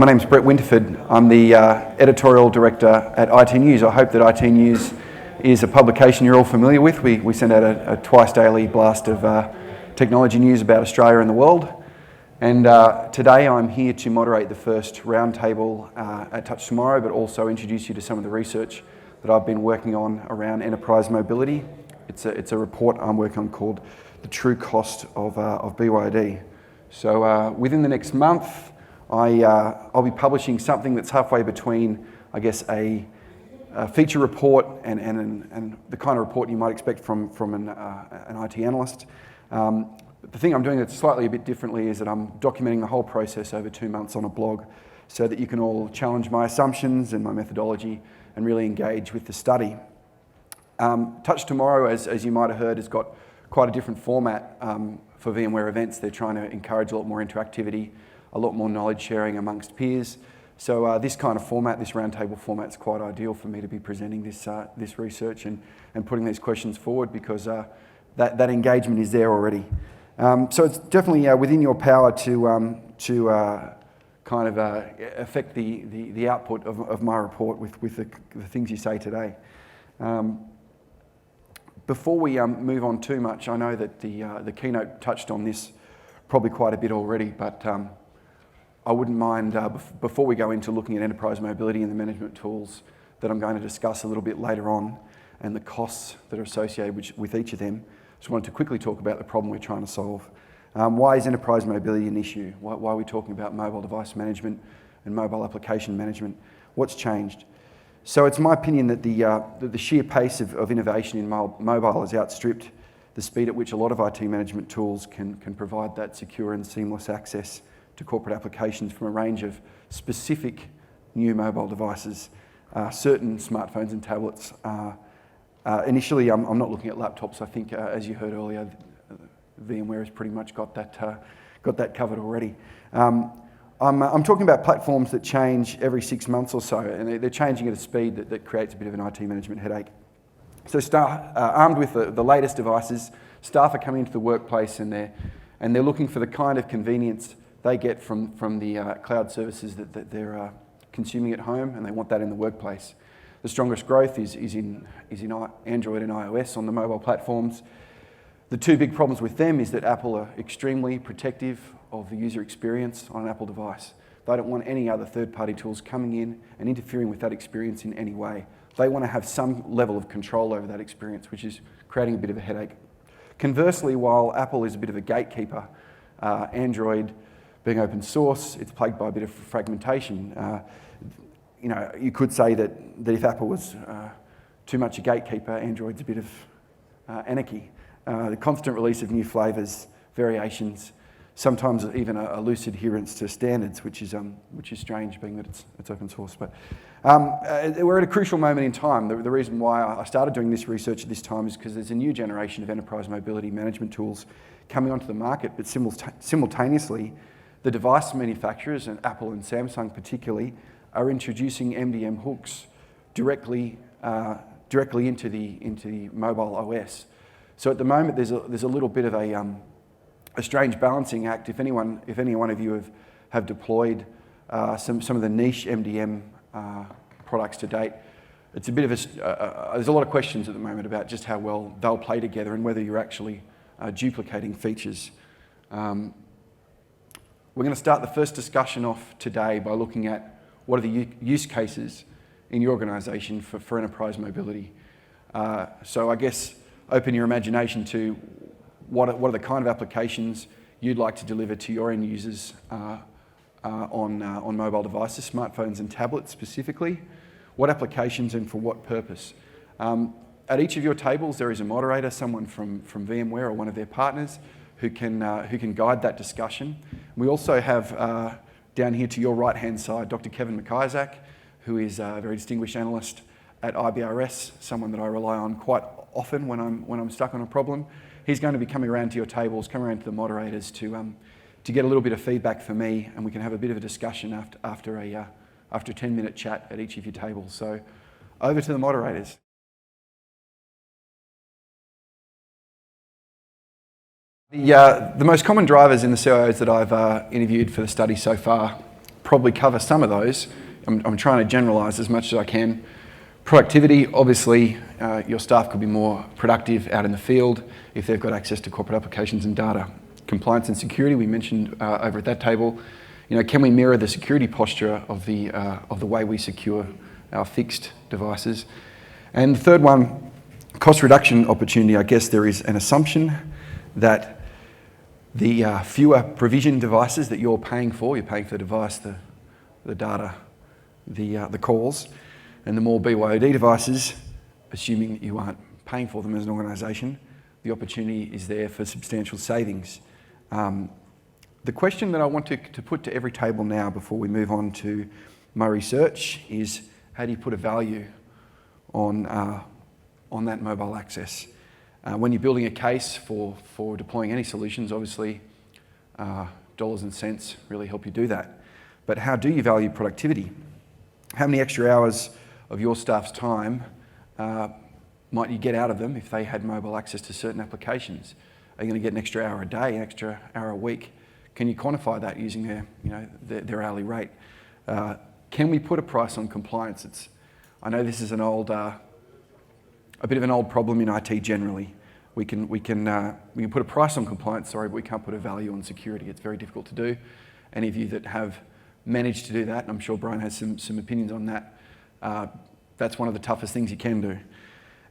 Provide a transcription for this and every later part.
My name's Brett Winterford. I'm the editorial director at iTnews. I hope that iTnews is a publication you're all familiar with. We send out a twice daily blast of technology news about Australia and the world. And today I'm here to moderate the first roundtable at Touch Tomorrow, but also introduce you to some of the research that I've been working on around enterprise mobility. It's a report I'm working on called The True Cost of BYOD. So within the next month, I'll be publishing something that's halfway between, I guess, a feature report and the kind of report you might expect from an IT analyst. The thing I'm doing that's slightly a bit differently is that I'm documenting the whole process over 2 months on a blog so that you can all challenge my assumptions and my methodology and really engage with the study. Touch Tomorrow, as you might have heard, has got quite a different format for VMware events. They're trying to encourage a lot more interactivity, a lot more knowledge sharing amongst peers. So this kind of format, this roundtable format, is quite ideal for me to be presenting this research and putting these questions forward because that engagement is there already. So it's definitely within your power to kind of affect the output of my report with the things you say today. Before we move on too much, I know that the keynote touched on this probably quite a bit already, but I wouldn't mind, before we go into looking at enterprise mobility and the management tools that I'm going to discuss a little bit later on and the costs that are associated with each of them, just wanted to quickly talk about the problem we're trying to solve. Why is enterprise mobility an issue? Why are we talking about mobile device management and mobile application management? What's changed? So it's my opinion that the sheer pace of innovation in mobile has outstripped the speed at which a lot of IT management tools can provide that secure and seamless access to corporate applications from a range of specific new mobile devices, certain smartphones and tablets. Initially, I'm not looking at laptops. I think, as you heard earlier, VMware has pretty much got that covered already. I'm talking about platforms that change every 6 months or so, and they're changing at a speed that creates a bit of an IT management headache. So armed with the latest devices, staff are coming into the workplace and they're looking for the kind of convenience they get from the cloud services that they're consuming at home, and they want that in the workplace. The strongest growth is in Android and iOS on the mobile platforms. The two big problems with them is that Apple are extremely protective of the user experience on an Apple device. They don't want any other third-party tools coming in and interfering with that experience in any way. They want to have some level of control over that experience, which is creating a bit of a headache. Conversely, while Apple is a bit of a gatekeeper, Android being open source, it's plagued by a bit of fragmentation. You could say that if Apple was too much a gatekeeper, Android's a bit of anarchy. The constant release of new flavors, variations, sometimes even a loose adherence to standards, which is strange, being that it's open source. But we're at a crucial moment in time. The reason why I started doing this research at this time is because there's a new generation of enterprise mobility management tools coming onto the market, but simultaneously, the device manufacturers, and Apple and Samsung particularly, are introducing MDM hooks directly into the mobile OS. So at the moment, there's a little bit of a strange balancing act. If any one of you have deployed some of the niche MDM products to date, it's a bit of there's a lot of questions at the moment about just how well they'll play together and whether you're actually duplicating features. We're going to start the first discussion off today by looking at what are the use cases in your organisation for enterprise mobility. So I guess open your imagination to what are the kind of applications you'd like to deliver to your end users on mobile devices, smartphones and tablets specifically. What applications and for what purpose? At each of your tables there is a moderator, someone from VMware or one of their partners who can guide that discussion. We also have down here to your right-hand side, Dr. Kevin McIsaac, who is a very distinguished analyst at IBRS, someone that I rely on quite often when I'm stuck on a problem. He's going to be coming around to your tables, coming around to the moderators to get a little bit of feedback for me, and we can have a bit of a discussion after a 10-minute chat at each of your tables. So over to the moderators. The most common drivers in the CIOs that I've interviewed for the study so far probably cover some of those. I'm trying to generalise as much as I can. Productivity, obviously, your staff could be more productive out in the field if they've got access to corporate applications and data. Compliance and security, we mentioned over at that table. Can we mirror the security posture of the way we secure our fixed devices? And the third one, cost reduction opportunity. I guess there is an assumption that the fewer provision devices that you're paying for the device, the data, the calls, and the more BYOD devices, assuming that you aren't paying for them as an organisation, the opportunity is there for substantial savings. The question that I want to put to every table now before we move on to my research is, how do you put a value on that mobile access? When you're building a case for deploying any solutions, obviously dollars and cents really help you do that. But how do you value productivity? How many extra hours of your staff's time might you get out of them if they had mobile access to certain applications? Are you going to get an extra hour a day, an extra hour a week? Can you quantify that using their hourly rate? Can we put a price on compliance? I know this is a bit of an old problem in IT generally. We can put a price on compliance, but we can't put a value on security. It's very difficult to do. Any of you that have managed to do that, and I'm sure Brian has some opinions on that, that's one of the toughest things you can do.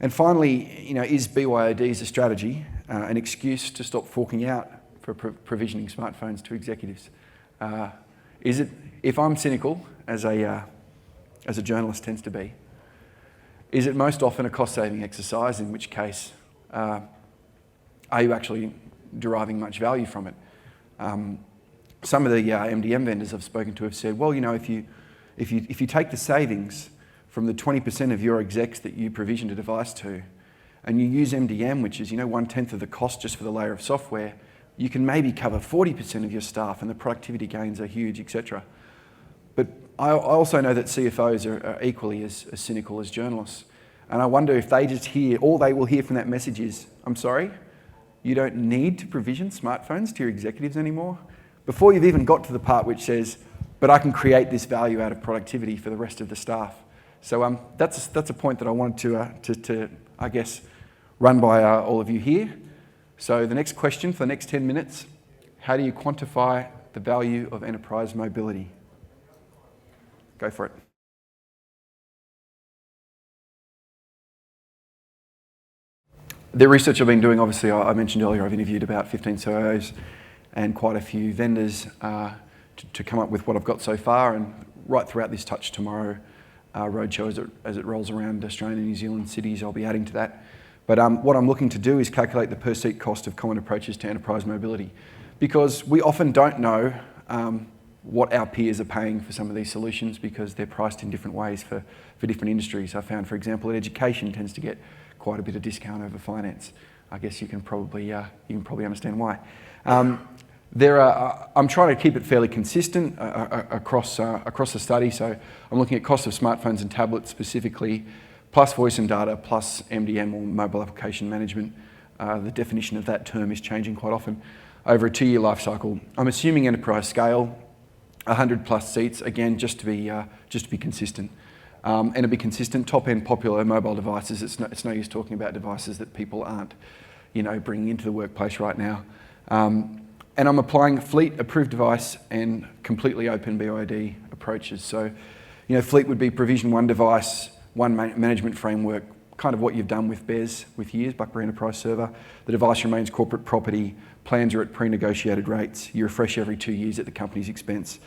And finally, is BYOD as a strategy an excuse to stop forking out for provisioning smartphones to executives? Is it, if I'm cynical, as a journalist tends to be, is it most often a cost-saving exercise, in which case are you actually deriving much value from it? Some of the MDM vendors I've spoken to have said, well, if you take the savings from the 20% of your execs that you provisioned a device to, and you use MDM, which is 1/10 of the cost just for the layer of software, you can maybe cover 40% of your staff, and the productivity gains are huge, etc. But I also know that CFOs are equally as cynical as journalists. And I wonder if they just all they will hear from that message is, I'm sorry, you don't need to provision smartphones to your executives anymore? Before you've even got to the part which says, but I can create this value out of productivity for the rest of the staff. So that's a point that I wanted to I guess, run by all of you here. So the next question for the next 10 minutes, how do you quantify the value of enterprise mobility? Go for it. The research I've been doing, obviously, I mentioned earlier, I've interviewed about 15 CIOs and quite a few vendors to come up with what I've got so far, and right throughout this Touch Tomorrow roadshow as it rolls around Australia and New Zealand cities, I'll be adding to that. But what I'm looking to do is calculate the per seat cost of common approaches to enterprise mobility, because we often don't know what our peers are paying for some of these solutions, because they're priced in different ways for different industries. I found, for example, that education tends to get quite a bit of discount over finance. I guess you can probably understand why. I'm trying to keep it fairly consistent across the study. So I'm looking at cost of smartphones and tablets specifically, plus voice and data, plus MDM or mobile application management. The definition of that term is changing quite often over a 2-year life cycle. I'm assuming enterprise scale, 100 plus seats, again, just to be consistent. And to be consistent, top-end popular mobile devices. It's no use talking about devices that people aren't, bringing into the workplace right now. And I'm applying fleet approved device and completely open BYOD approaches. So, fleet would be provision one device, one management framework, kind of what you've done with BES with years, BlackBerry Enterprise Server. The device remains corporate property. Plans are at pre-negotiated rates. You refresh every 2 years at the company's expense.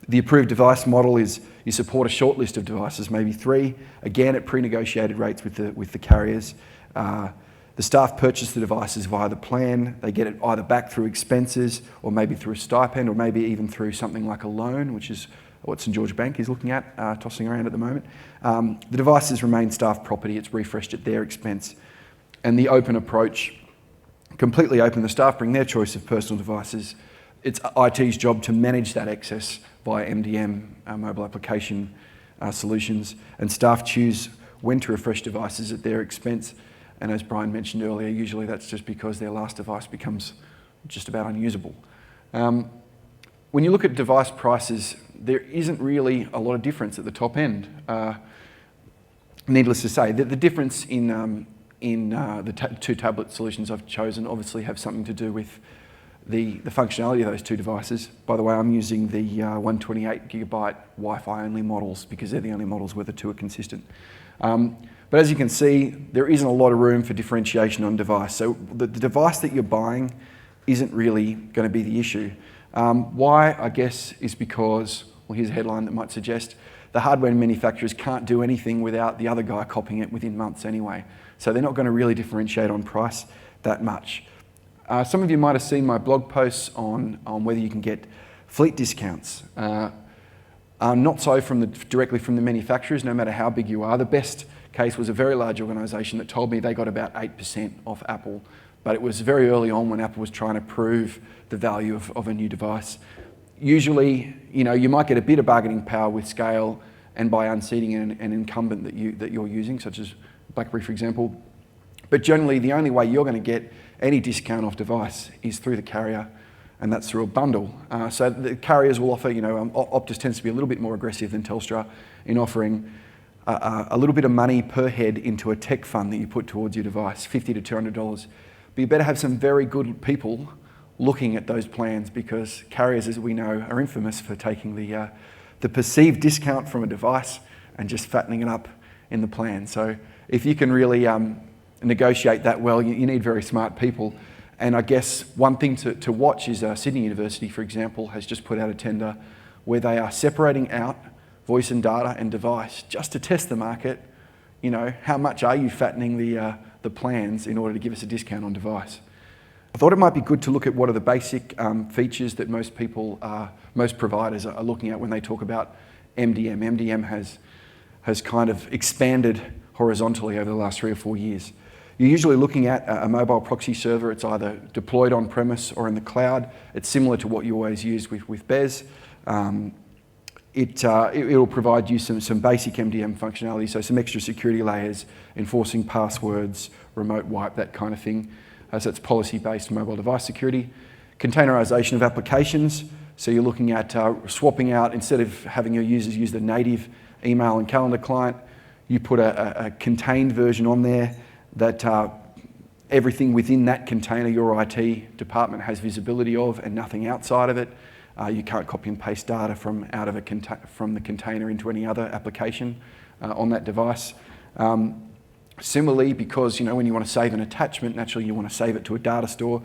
The approved device model is you support a short list of devices, maybe 3, again at pre-negotiated rates with the carriers. The staff purchase the devices via the plan. They get it either back through expenses, or maybe through a stipend, or maybe even through something like a loan, which is what St George Bank is looking at, tossing around at the moment. The devices remain staff property. It's refreshed at their expense. And the open approach, completely open. The staff bring their choice of personal devices. It's IT's job to manage that excess via MDM, mobile application solutions, and staff choose when to refresh devices at their expense. And as Brian mentioned earlier, usually that's just because their last device becomes just about unusable. When you look at device prices, there isn't really a lot of difference at the top end. Needless to say, the difference in the two tablet solutions I've chosen obviously have something to do with the functionality of those two devices. By the way, I'm using the 128 gigabyte Wi-Fi only models because they're the only models where the two are consistent. But as you can see, there isn't a lot of room for differentiation on device. So the device that you're buying isn't really going to be the issue. Why, I guess, is because, well, here's a headline that might suggest the hardware manufacturers can't do anything without the other guy copying it within months anyway. So they're not going to really differentiate on price that much. Some of you might have seen my blog posts on whether you can get fleet discounts. Not so directly from the manufacturers, no matter how big you are. The best case was a very large organisation that told me they got about 8% off Apple, but it was very early on when Apple was trying to prove the value of a new device. Usually, you might get a bit of bargaining power with scale and by unseating an incumbent that you're using, such as BlackBerry, for example. But generally, the only way you're going to get any discount off device is through the carrier, and that's through a bundle. So the carriers will offer, Optus tends to be a little bit more aggressive than Telstra in offering a little bit of money per head into a tech fund that you put towards your device, $50 to $200. But you better have some very good people looking at those plans, because carriers, as we know, are infamous for taking the perceived discount from a device and just fattening it up in the plan. So if you can really negotiate that well, you need very smart people. And I guess one thing to watch is Sydney University, for example, has just put out a tender where they are separating out voice and data and device just to test the market. How much are you fattening the plans in order to give us a discount on device? I thought it might be good to look at what are the basic features that most providers are looking at when they talk about MDM. MDM has kind of expanded horizontally over the last 3 or 4 years. You're usually looking at a mobile proxy server. It's either deployed on premise or in the cloud. It's similar to what you always use with BES. It'll provide you some basic MDM functionality, so some extra security layers, enforcing passwords, remote wipe, that kind of thing. So it's policy-based mobile device security. Containerization of applications. So you're looking at swapping out, instead of having your users use the native email and calendar client, you put a contained version on there that everything within that container your IT department has visibility of and nothing outside of it. You can't copy and paste data from the container into any other application on that device. Similarly, because when you want to save an attachment, naturally you want to save it to a data store.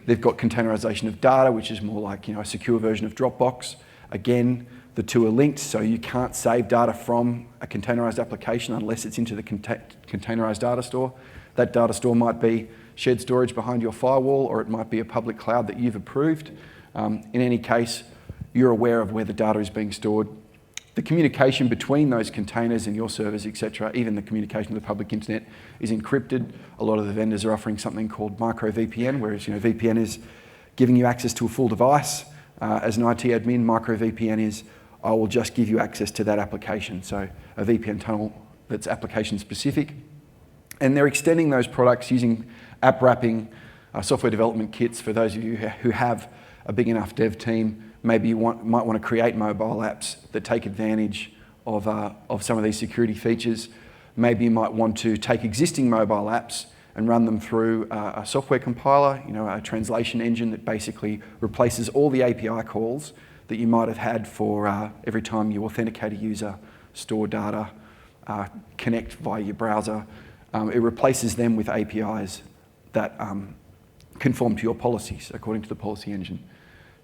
They've got containerization of data, which is more like a secure version of Dropbox. Again, the two are linked, so you can't save data from a containerized application unless it's into the containerized data store. That data store might be shared storage behind your firewall, or it might be a public cloud that you've approved. In any case, you're aware of where the data is being stored. The communication between those containers and your servers, etc., even the communication with the public internet, is encrypted. A lot of the vendors are offering something called micro VPN, whereas VPN is giving you access to a full device. As an IT admin, micro VPN is, I will just give you access to that application. So a VPN tunnel that's application specific. And they're extending those products using app wrapping, software development kits for those of you who have a big enough dev team. Maybe you might want to create mobile apps that take advantage of some of these security features. Maybe you might want to take existing mobile apps and run them through a software compiler, a translation engine that basically replaces all the API calls that you might have had for every time you authenticate a user, store data, connect via your browser. It replaces them with APIs that conform to your policies according to the policy engine.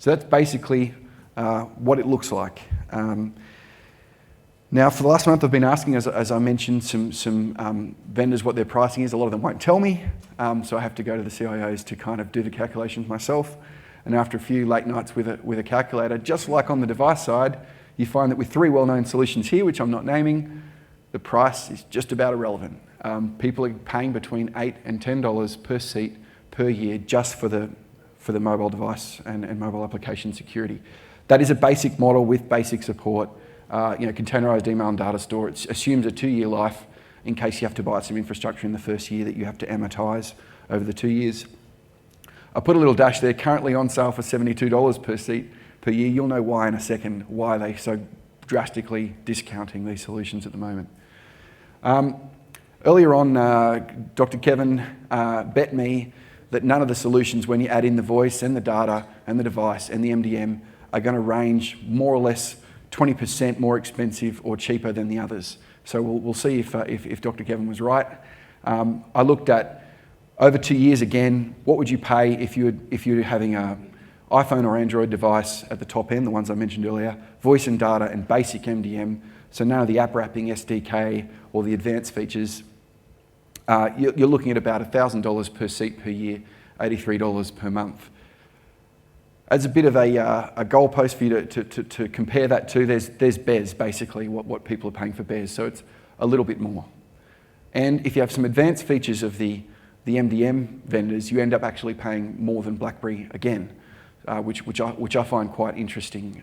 So that's basically what it looks like. Now, for the last month, I've been asking, as I mentioned, some vendors what their pricing is. A lot of them won't tell me, so I have to go to the CIOs to kind of do the calculations myself. And after a few late nights with a calculator, just like on the device side, you find that with 3 well-known solutions here, which I'm not naming, the price is just about irrelevant. People are paying between $8 and $10 per seat per year just for the mobile device and mobile application security. That is a basic model with basic support. Containerized email and data store, it assumes a 2-year life in case you have to buy some infrastructure in the first year that you have to amortize over the 2 years. I put a little dash there, currently on sale for $72 per seat per year. You'll know why in a second, why they're so drastically discounting these solutions at the moment. Earlier on, Dr. Kevin bet me that none of the solutions, when you add in the voice and the data and the device and the MDM, are going to range more or less 20% more expensive or cheaper than the others. So we'll see if Dr. Kevin was right. I looked at over 2 years again, what would you pay if you're having an iPhone or Android device at the top end, the ones I mentioned earlier, voice and data and basic MDM, so none of the app wrapping, SDK, or the advanced features. You're looking at about $1,000 per seat per year, $83 per month. As a bit of a goalpost for you to compare that to, there's BES, basically, what people are paying for BES, so it's a little bit more. And if you have some advanced features of the MDM vendors, you end up actually paying more than BlackBerry again, which I find quite interesting,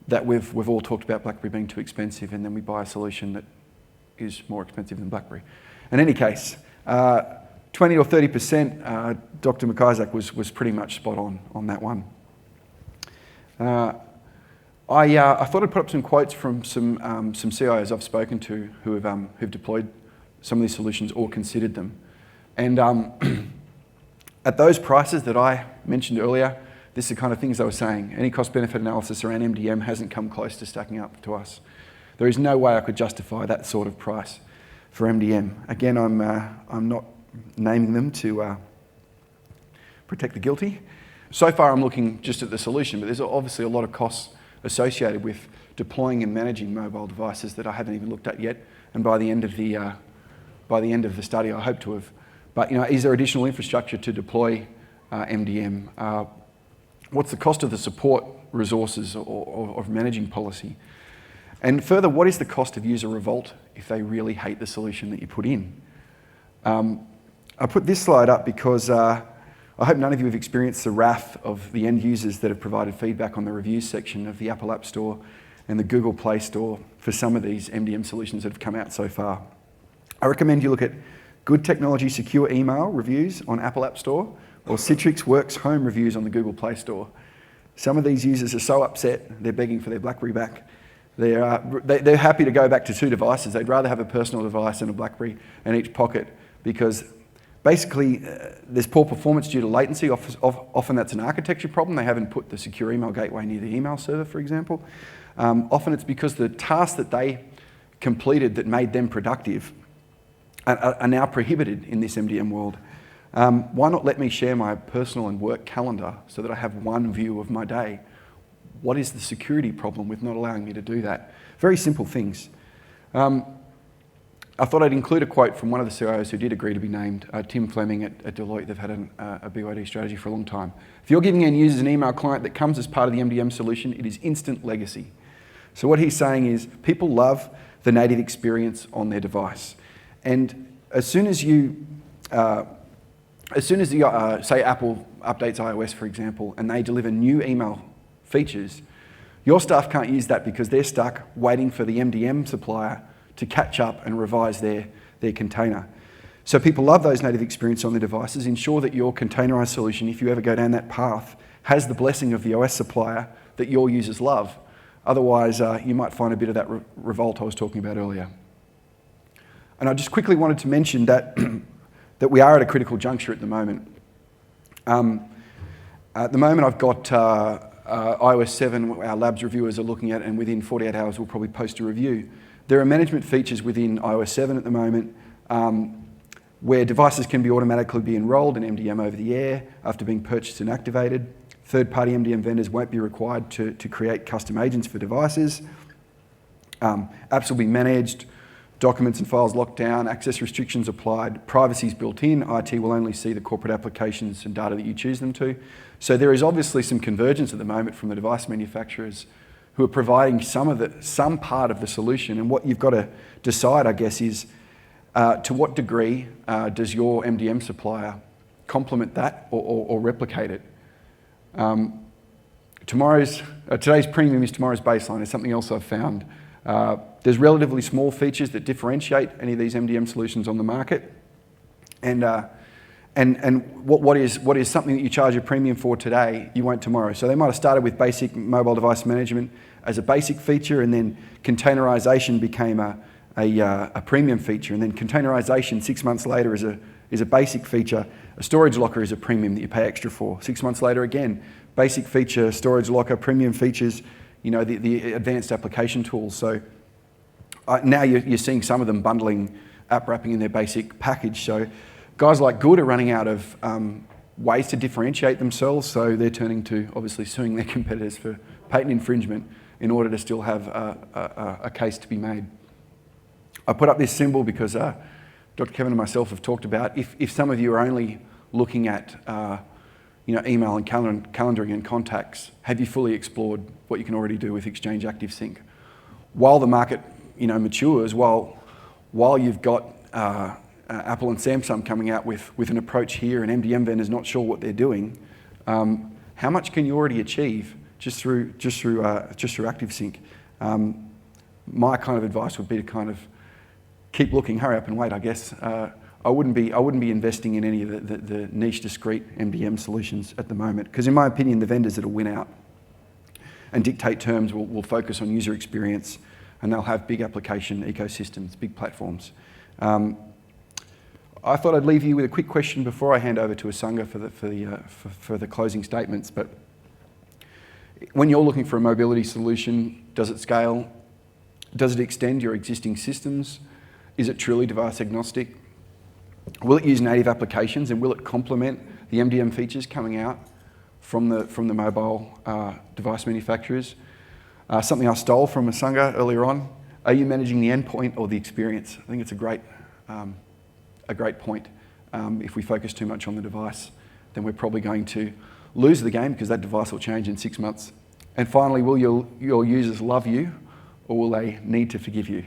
that we've all talked about BlackBerry being too expensive, and then we buy a solution that is more expensive than BlackBerry. In any case, 20 or 30%, Dr. McIsaac was pretty much spot on that one. I thought I'd put up some quotes from some CIOs I've spoken to who've deployed some of these solutions or considered them. And at those prices that I mentioned earlier, this is the kind of things they were saying. Any cost-benefit analysis around MDM hasn't come close to stacking up to us. There is no way I could justify that sort of price for MDM. Again, I'm not naming them to protect the guilty. So far, I'm looking just at the solution, but there's obviously a lot of costs associated with deploying and managing mobile devices that I haven't even looked at yet. And by the end of the study, I hope to have. But is there additional infrastructure to deploy MDM? What's the cost of the support resources or of managing policy? And further, what is the cost of user revolt if they really hate the solution that you put in? I put this slide up because I hope none of you have experienced the wrath of the end users that have provided feedback on the reviews section of the Apple App Store and the Google Play Store for some of these MDM solutions that have come out so far. I recommend you look at Good Technology Secure Email reviews on Apple App Store or Citrix Works Home reviews on the Google Play Store. Some of these users are so upset, they're begging for their BlackBerry back. They're happy to go back to 2 devices. They'd rather have a personal device and a BlackBerry in each pocket because basically there's poor performance due to latency. Often that's an architecture problem. They haven't put the secure email gateway near the email server, for example. Often it's because the tasks that they completed that made them productive are now prohibited in this MDM world. Why not let me share my personal and work calendar so that I have one view of my day? What is the security problem with not allowing me to do that? Very simple things. I thought I'd include a quote from one of the CIOs who did agree to be named, Tim Fleming at Deloitte. They've had a BYOD strategy for a long time. If you're giving end users an email client that comes as part of the MDM solution, it is instant legacy. So what he's saying is people love the native experience on their device. And as soon as you, say Apple updates iOS, for example, and they deliver new email features, your staff can't use that because they're stuck waiting for the MDM supplier to catch up and revise their container. So people love those native experience on their devices. Ensure that your containerized solution, if you ever go down that path, has the blessing of the OS supplier that your users love. Otherwise, you might find a bit of that revolt I was talking about earlier. And I just quickly wanted to mention that, that we are at a critical juncture at the moment. At the moment, I've got iOS 7, our labs reviewers are looking at, and within 48 hours, we'll probably post a review. There are management features within iOS 7 at the moment where devices can automatically be enrolled in MDM over the air after being purchased and activated. Third-party MDM vendors won't be required to create custom agents for devices. Apps will be managed, documents and files locked down, access restrictions applied, privacy is built in, IT will only see the corporate applications and data that you choose them to. So there is obviously some convergence at the moment from the device manufacturers who are providing some part of the solution. And what you've got to decide, I guess, is to what degree does your MDM supplier complement that or replicate it? Today's premium is tomorrow's baseline is something else I've found. There's relatively small features that differentiate any of these MDM solutions on the market. And And what is something that you charge a premium for today, you won't tomorrow. So they might have started with basic mobile device management as a basic feature, and then containerization became a premium feature, and then containerization 6 months later is a basic feature. A storage locker is a premium that you pay extra for. 6 months later again, basic feature, storage locker, premium features, the advanced application tools. So now you're seeing some of them bundling app wrapping in their basic package. So guys like Good are running out of ways to differentiate themselves, so they're turning to obviously suing their competitors for patent infringement in order to still have a case to be made. I put up this symbol because Dr. Kevin and myself have talked about if some of you are only looking at email and calendaring and contacts, have you fully explored what you can already do with Exchange Active Sync? While the market matures, while you've got Apple and Samsung coming out with an approach here, and MDM vendors not sure what they're doing, how much can you already achieve just through Active Sync? My kind of advice would be to kind of keep looking, hurry up and wait, I guess. I wouldn't be investing in any of the niche discrete MDM solutions at the moment, because in my opinion, the vendors that'll win out and dictate terms will focus on user experience, and they'll have big application ecosystems, big platforms. I thought I'd leave you with a quick question before I hand over to Asanga for the closing statements. But when you're looking for a mobility solution, does it scale? Does it extend your existing systems? Is it truly device agnostic? Will it use native applications, and will it complement the MDM features coming out from the mobile device manufacturers? Something I stole from Asanga earlier on. Are you managing the endpoint or the experience? I think it's a great point. If we focus too much on the device, then we're probably going to lose the game, because that device will change in 6 months. And finally, will your users love you, or will they need to forgive you?